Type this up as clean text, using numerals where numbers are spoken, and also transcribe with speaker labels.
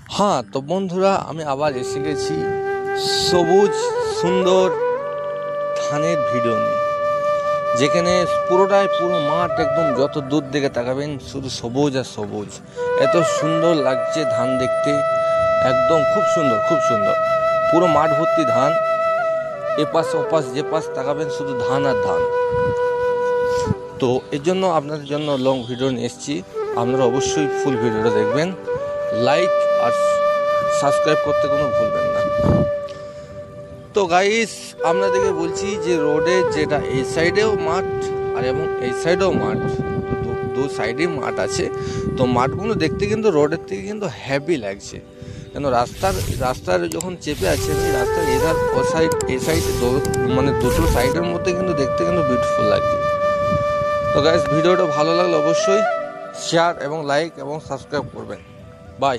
Speaker 1: হ্যাঁ, তো বন্ধুরা আমি আবার এসে গেছি সবুজ সুন্দর ধানের ভিডিও নিয়ে, যেখানে পুরো মাঠ একদম যত দূর দিকে তাকাবেন শুধু সবুজ আর সবুজ। এত সুন্দর লাগছে ধান দেখতে, একদম খুব সুন্দর পুরো মাঠ ভর্তি ধান। এপাশ ওপাশ যে পাশ তাকাবেন শুধু ধান আর ধান। তো এর জন্য আপনাদের জন্য লং ভিডিও নিয়ে এসেছি। আপনারা অবশ্যই ফুল ভিডিওটা দেখবেন, লাইক আর সাবস্ক্রাইব করতে কোনো ভুলবেন না। তো গাইস, আপনাদেরকে বলছি যে রোডে যেটা এই সাইডেও মাঠ আর এবং এই সাইডেও মাঠ, দু সাইডেই মাঠ আছে। তো মাঠগুলো দেখতে কিন্তু রোডের থেকে কিন্তু হ্যাপি লাগছে, কেন রাস্তার যখন চেপে আছে রাস্তার এধার ও সাইড এই সাইড মানে দুটো সাইডের মধ্যে কিন্তু দেখতে কিন্তু বিউটিফুল লাগছে। তো গাইস, ভিডিওটা ভালো লাগলে অবশ্যই শেয়ার এবং লাইক এবং সাবস্ক্রাইব করবেন। বাই।